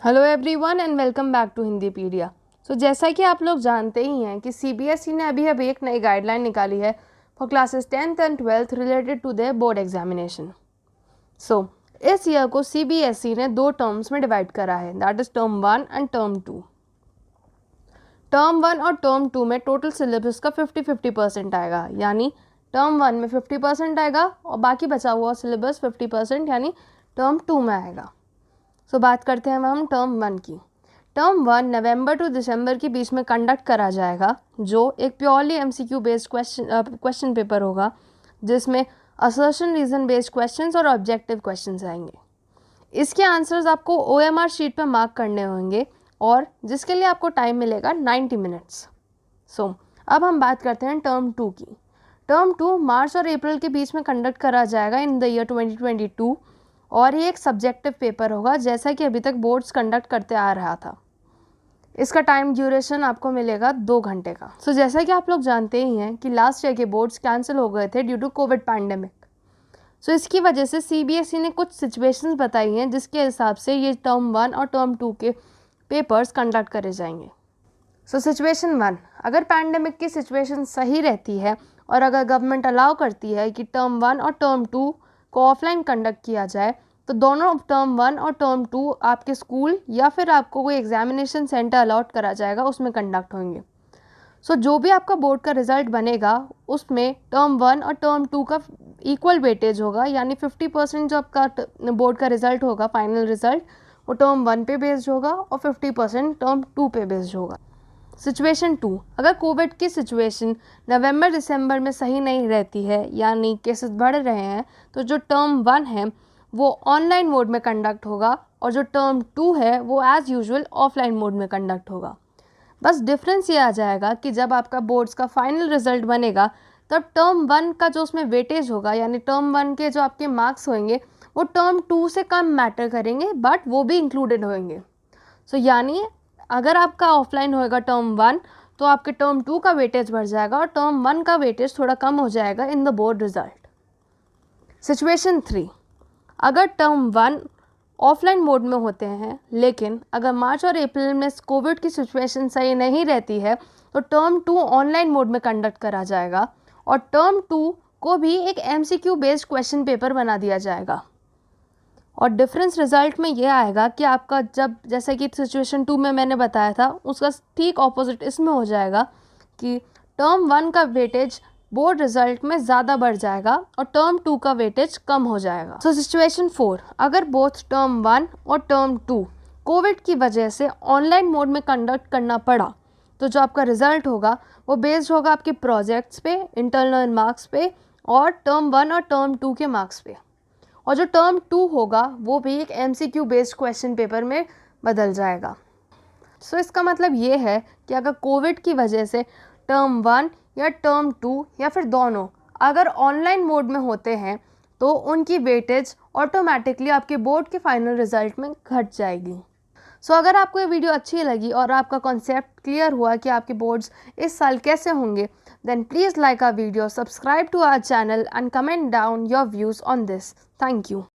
Hello everyone and welcome back to Hindipedia. जैसा कि आप लोग जानते ही हैं कि सीबीएसई ने अभी एक नई गाइडलाइन निकाली है for classes 10th and 12th related to their board examination. इस ईयर को सीबीएसई ने 2 टर्म्स में डिवाइड करा है, that is term 1 and term 2। Term 1 और टर्म 2 में टोटल सिलेबस का 50-50% आएगा, यानी टर्म 1 में 50% आएगा और बाकी बचा हुआ सिलेबस 50% यानी टर्म 2 में आएगा। बात करते हैं हम टर्म 1 की। टर्म 1 नवंबर टू दिसंबर के बीच में कंडक्ट करा जाएगा, जो एक purely MCQ based question paper होगा, जिसमें असर्शन रीजन बेस्ड क्वेश्चंस और ऑब्जेक्टिव क्वेश्चंस आएंगे। इसके आंसर्स आपको ओएमआर शीट पर मार्क करने होंगे और जिसके लिए आपको टाइम मिलेगा 90 मिनट्स। अब हम बात करते हैं टर्म 2 की। टर्म 2 मार्च और अप्रैल के बीच में कंडक्ट करा जाएगा इन द ईयर 2022 और ये एक सब्जेक्टिव पेपर होगा, जैसा कि अभी तक बोर्ड्स कंडक्ट करते आ रहा था। इसका टाइम ड्यूरेशन आपको मिलेगा 2 घंटे का। जैसा कि आप लोग जानते ही हैं कि लास्ट ईयर के बोर्ड्स कैंसिल हो गए थे ड्यू टू कोविड पैंडेमिक। इसकी वजह से सीबीएसई ने कुछ सिचुएशंस बताई हैं जिसके हिसाब से ये टर्म 1 और टर्म 2 के पेपर्स कंडक्ट करे जाएंगे। सिचुएशन 1, अगर पैंडेमिक की सिचुएशन सही रहती है और अगर गवर्नमेंट अलाउ करती है कि टर्म 1 और टर्म 2 को ऑफलाइन कंडक्ट किया जाए, तो दोनों टर्म 1 और टर्म 2 आपके स्कूल या फिर आपको कोई एग्जामिनेशन सेंटर अलॉट करा जाएगा, उसमें कंडक्ट होंगे। जो भी आपका बोर्ड का रिजल्ट बनेगा उसमें टर्म 1 और टर्म 2 का इक्वल वेटेज होगा, यानी 50% जो आपका बोर्ड का रिजल्ट होगा, फाइनल रिजल्ट, वो टर्म 1 पे बेस्ड होगा और 50% टर्म 2 पे बेस्ड होगा। सिचुएशन 2, अगर कोविड की सिचुएशन नवंबर दिसंबर में सही नहीं रहती है, यानी केसेस बढ़ रहे हैं, तो जो टर्म 1 है वो ऑनलाइन मोड में कंडक्ट होगा और जो टर्म 2 है वो एज़ यूजुअल ऑफलाइन मोड में कंडक्ट होगा। बस डिफरेंस ये आ जाएगा कि जब आपका बोर्ड्स का फाइनल रिजल्ट बनेगा तब टर्म 1 का जो उसमें वेटेज होगा, यानी टर्म 1 के जो आपके मार्क्स होंगे वो टर्म 2 से कम मैटर करेंगे, बट वो भी इंक्लूडेड होंगे। यानी अगर आपका ऑफलाइन होएगा टर्म 1 तो आपके टर्म 2 का वेटेज बढ़ जाएगा और टर्म 1 का वेटेज थोड़ा कम हो जाएगा in the board result. Situation 3, अगर टर्म 1 ऑफलाइन मोड में होते हैं, लेकिन अगर मार्च और अप्रैल में कोविड की सिचुएशन सही नहीं रहती है तो टर्म 2 ऑनलाइन मोड में कंडक्ट करा जाएगा और टर्म 2 को भी एक एमसीक्यू बेस्ड क्वेश्चन पेपर बना दिया जाएगा। और डिफरेंस रिजल्ट में ये आएगा कि आपका जब, जैसे कि सिचुएशन 2 में मैंने बताया था, उसका ठीक ऑपोजिट इसमें हो जाएगा कि टर्म 1 का वेटेज बोर्ड रिजल्ट में ज़्यादा बढ़ जाएगा और टर्म 2 का वेटेज कम हो जाएगा। सिचुएशन 4, अगर बोथ टर्म 1 और टर्म 2 कोविड की वजह से ऑनलाइन मोड में कंडक्ट करना पड़ा, तो जो आपका रिजल्ट होगा वो बेस्ड होगा आपके प्रोजेक्ट्स पे, इंटरनल मार्क्स पे और टर्म 1 और टर्म 2 के मार्क्स पे। और जो टर्म 2 होगा वो भी एक एमसीक्यू बेस्ड क्वेश्चन पेपर में बदल जाएगा। इसका मतलब ये है कि अगर कोविड की वजह से टर्म 1 या टर्म 2 या फिर दोनों अगर ऑनलाइन मोड में होते हैं तो उनकी वेटेज ऑटोमेटिकली आपके बोर्ड के फाइनल रिजल्ट में घट जाएगी। अगर आपको ये वीडियो अच्छी लगी और आपका कॉन्सेप्ट क्लियर हुआ कि आपके बोर्ड्स इस साल कैसे होंगे, then please like our video, subscribe to our channel and comment down your views on this. Thank you.